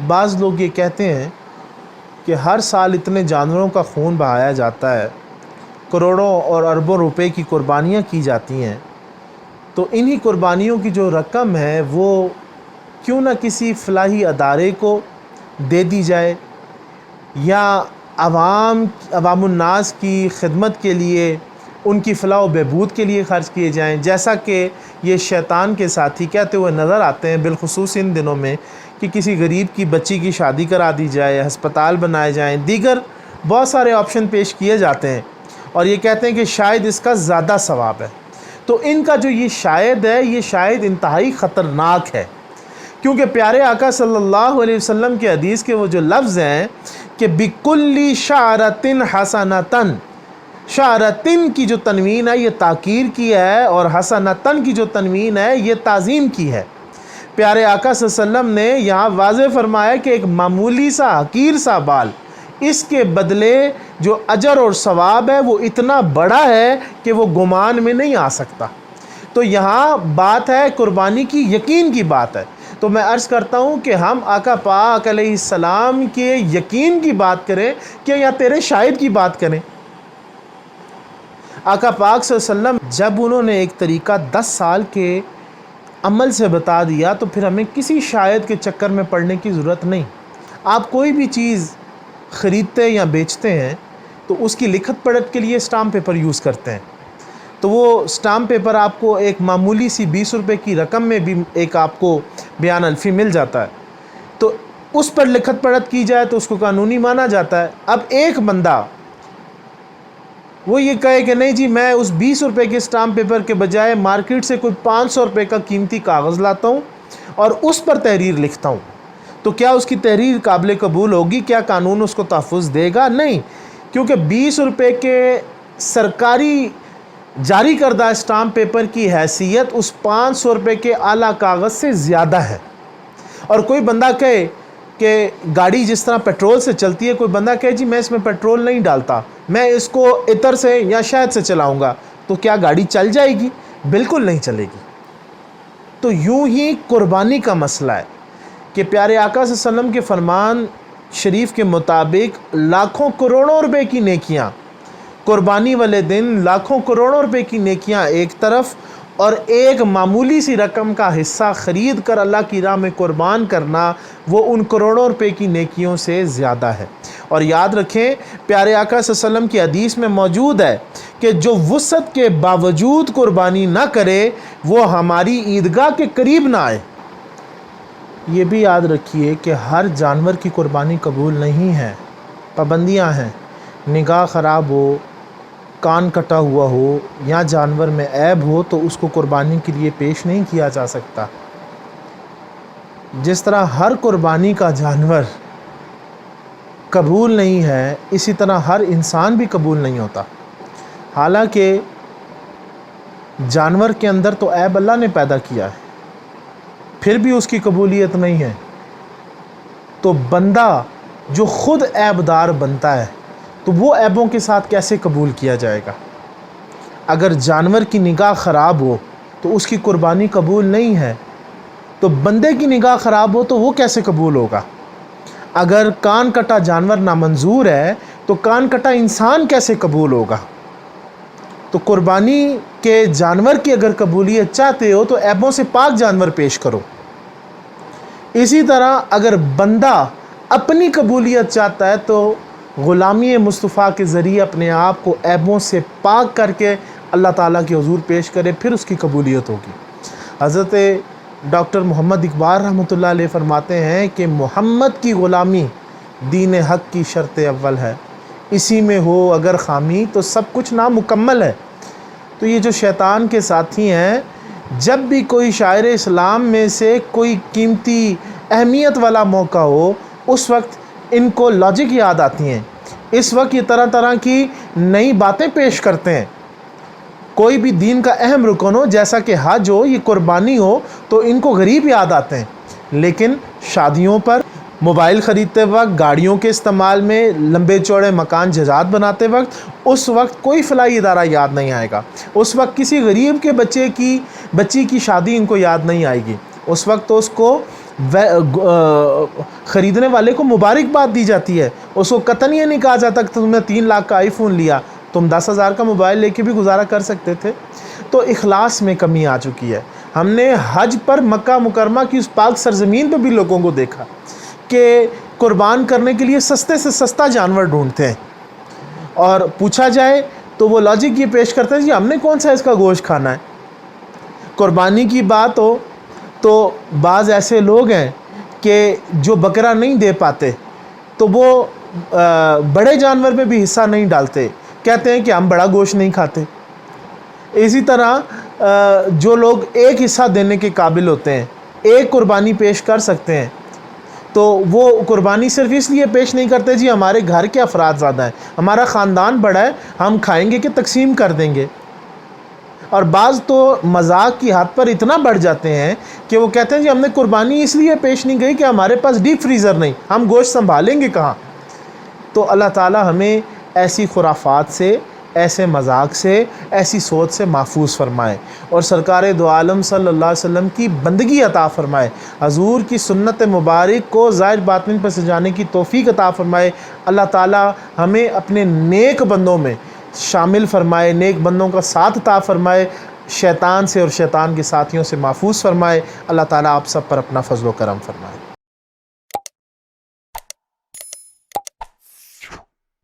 بعض لوگ یہ کہتے ہیں کہ ہر سال اتنے جانوروں کا خون بہایا جاتا ہے، کروڑوں اور اربوں روپے کی قربانیاں کی جاتی ہیں، تو انہی قربانیوں کی جو رقم ہے وہ کیوں نہ کسی فلاحی ادارے کو دے دی جائے، یا عوام الناس کی خدمت کے لیے، ان کی فلاح و بہبود کے لیے خرچ کیے جائیں، جیسا کہ یہ شیطان کے ساتھی کہتے ہوئے نظر آتے ہیں، بالخصوص ان دنوں میں، کہ کسی غریب کی بچی کی شادی کرا دی جائے، ہسپتال بنائے جائیں، دیگر بہت سارے آپشن پیش کیے جاتے ہیں، اور یہ کہتے ہیں کہ شاید اس کا زیادہ ثواب ہے۔ تو ان کا جو یہ شاید ہے، یہ شاید انتہائی خطرناک ہے، کیونکہ پیارے آقا صلی اللہ علیہ وسلم کے حدیث کے وہ جو لفظ ہیں کہ بِكُلِّ شَعْرَةٍ حَسَنَةً، شعرتن کی جو تنوین ہے یہ تاکیر کی ہے، اور حسنتن کی جو تنوین ہے یہ تعظیم کی ہے۔ پیارے آقا صلی اللہ علیہ وسلم نے یہاں واضح فرمایا کہ ایک معمولی سا حقیر سا بال، اس کے بدلے جو اجر اور ثواب ہے وہ اتنا بڑا ہے کہ وہ گمان میں نہیں آ سکتا۔ تو یہاں بات ہے قربانی کی، یقین کی بات ہے۔ تو میں عرض کرتا ہوں کہ ہم آقا پاک علیہ السلام کے یقین کی بات کریں کہ یا تیرے شاہد کی بات کریں۔ آقا پاک صلی اللہ علیہ وسلم جب انہوں نے ایک طریقہ 10 سال کے عمل سے بتا دیا، تو پھر ہمیں کسی شاہد کے چکر میں پڑنے کی ضرورت نہیں۔ آپ کوئی بھی چیز خریدتے یا بیچتے ہیں تو اس کی لکھت پڑھت کے لیے اسٹامپ پیپر یوز کرتے ہیں، تو وہ اسٹامپ پیپر آپ کو ایک معمولی سی 20 روپے کی رقم میں بھی ایک آپ کو بیان الفی مل جاتا ہے، تو اس پر لکھت پڑھت کی جائے تو اس کو قانونی مانا جاتا ہے۔ اب ایک بندہ وہ یہ کہے کہ نہیں جی میں اس 20 روپے کے اسٹامپ پیپر کے بجائے مارکیٹ سے کوئی 500 روپے کا قیمتی کاغذ لاتا ہوں اور اس پر تحریر لکھتا ہوں، تو کیا اس کی تحریر قابل قبول ہوگی؟ کیا قانون اس کو تحفظ دے گا؟ نہیں، کیونکہ 20 روپے کے سرکاری جاری کردہ اسٹامپ پیپر کی حیثیت اس 500 روپے کے اعلیٰ کاغذ سے زیادہ ہے۔ اور کوئی بندہ کہے کہ گاڑی جس طرح پیٹرول سے چلتی ہے، کوئی بندہ کہے جی میں اس میں پیٹرول نہیں ڈالتا، میں اس کو عطر سے یا شہد سے چلاؤں گا، تو کیا گاڑی چل جائے گی؟ بالکل نہیں چلے گی۔ تو یوں ہی قربانی کا مسئلہ ہے کہ پیارے آقا صلی اللہ علیہ وسلم کے فرمان شریف کے مطابق لاکھوں کروڑوں روپے کی نیکیاں قربانی والے دن، لاکھوں کروڑوں روپے کی نیکیاں ایک طرف، اور ایک معمولی سی رقم کا حصہ خرید کر اللہ کی راہ میں قربان کرنا، وہ ان کروڑوں روپے کی نیکیوں سے زیادہ ہے۔ اور یاد رکھیں پیارے آقا صلی اللہ علیہ وسلم کی حدیث میں موجود ہے کہ جو وسعت کے باوجود قربانی نہ کرے وہ ہماری عیدگاہ کے قریب نہ آئے۔ یہ بھی یاد رکھیے کہ ہر جانور کی قربانی قبول نہیں ہے، پابندیاں ہیں۔ نگاہ خراب ہو، کان کٹا ہوا ہو یا جانور میں عیب ہو تو اس کو قربانی کے لیے پیش نہیں کیا جا سکتا۔ جس طرح ہر قربانی کا جانور قبول نہیں ہے، اسی طرح ہر انسان بھی قبول نہیں ہوتا۔ حالانکہ جانور کے اندر تو عیب اللہ نے پیدا کیا ہے، پھر بھی اس کی قبولیت نہیں ہے، تو بندہ جو خود عیب دار بنتا ہے تو وہ عیبوں کے ساتھ کیسے قبول کیا جائے گا؟ اگر جانور کی نگاہ خراب ہو تو اس کی قربانی قبول نہیں ہے، تو بندے کی نگاہ خراب ہو تو وہ کیسے قبول ہوگا؟ اگر کان کٹا جانور نامنظور ہے تو کان کٹا انسان کیسے قبول ہوگا؟ تو قربانی کے جانور کی اگر قبولیت چاہتے ہو تو عیبوں سے پاک جانور پیش کرو۔ اسی طرح اگر بندہ اپنی قبولیت چاہتا ہے تو غلامی مصطفیٰ کے ذریعے اپنے آپ کو عیبوں سے پاک کر کے اللہ تعالیٰ کے حضور پیش کرے، پھر اس کی قبولیت ہوگی۔ حضرت ڈاکٹر محمد اقبال رحمۃ اللہ علیہ فرماتے ہیں کہ محمد کی غلامی دین حق کی شرط اول ہے، اسی میں ہو اگر خامی تو سب کچھ نامکمل ہے۔ تو یہ جو شیطان کے ساتھی ہیں، جب بھی کوئی شاعر اسلام میں سے کوئی قیمتی اہمیت والا موقع ہو، اس وقت ان کو لاجک یاد آتی ہیں، اس وقت یہ طرح طرح کی نئی باتیں پیش کرتے ہیں۔ کوئی بھی دین کا اہم رکن ہو، جیسا کہ حج ہو، یہ قربانی ہو، تو ان کو غریب یاد آتے ہیں، لیکن شادیوں پر، موبائل خریدتے وقت، گاڑیوں کے استعمال میں، لمبے چوڑے مکان جائیداد بناتے وقت، اس وقت کوئی فلاحی ادارہ یاد نہیں آئے گا، اس وقت کسی غریب کے بچی کی شادی ان کو یاد نہیں آئے گی، اس وقت تو اس کو خریدنے والے کو مبارکباد دی جاتی ہے، اس کو قطعاً یہ نہیں کہا جاتا کہ تم نے 3 لاکھ کا آئی فون لیا، تم 10,000 کا موبائل لے کے بھی گزارا کر سکتے تھے۔ تو اخلاص میں کمی آ چکی ہے۔ ہم نے حج پر مکہ مکرمہ کی اس پاک سرزمین پہ بھی لوگوں کو دیکھا کہ قربان کرنے کے لیے سستے سے سستا جانور ڈھونڈتے ہیں، اور پوچھا جائے تو وہ لاجک یہ پیش کرتے ہیں جی ہم نے کون سا اس کا گوشت کھانا ہے۔ قربانی کی بات ہو تو بعض ایسے لوگ ہیں کہ جو بکرا نہیں دے پاتے تو وہ بڑے جانور پہ بھی حصہ نہیں ڈالتے، کہتے ہیں کہ ہم بڑا گوشت نہیں کھاتے۔ اسی طرح جو لوگ ایک حصہ دینے کے قابل ہوتے ہیں، ایک قربانی پیش کر سکتے ہیں، تو وہ قربانی صرف اس لیے پیش نہیں کرتے جی ہمارے گھر کے افراد زیادہ ہیں، ہمارا خاندان بڑا ہے، ہم کھائیں گے کہ تقسیم کر دیں گے۔ اور بعض تو مذاق کی حد پر اتنا بڑھ جاتے ہیں کہ وہ کہتے ہیں جی ہم نے قربانی اس لیے پیش نہیں گئی کہ ہمارے پاس ڈیپ فریزر نہیں، ہم گوشت سنبھالیں گے کہاں۔ تو اللہ تعالی ہمیں ایسی خرافات سے، ایسے مذاق سے، ایسی سوچ سے محفوظ فرمائے، اور سرکار دو عالم صلی اللہ علیہ وسلم کی بندگی عطا فرمائے، حضور کی سنت مبارک کو ظاہر باطن پر سجانے کی توفیق عطا فرمائے۔ اللہ تعالی ہمیں اپنے نیک بندوں میں شامل فرمائے، نیک بندوں کا ساتھ عطا فرمائے، شیطان سے اور شیطان کے ساتھیوں سے محفوظ فرمائے۔ اللہ تعالیٰ آپ سب پر اپنا فضل و کرم فرمائے۔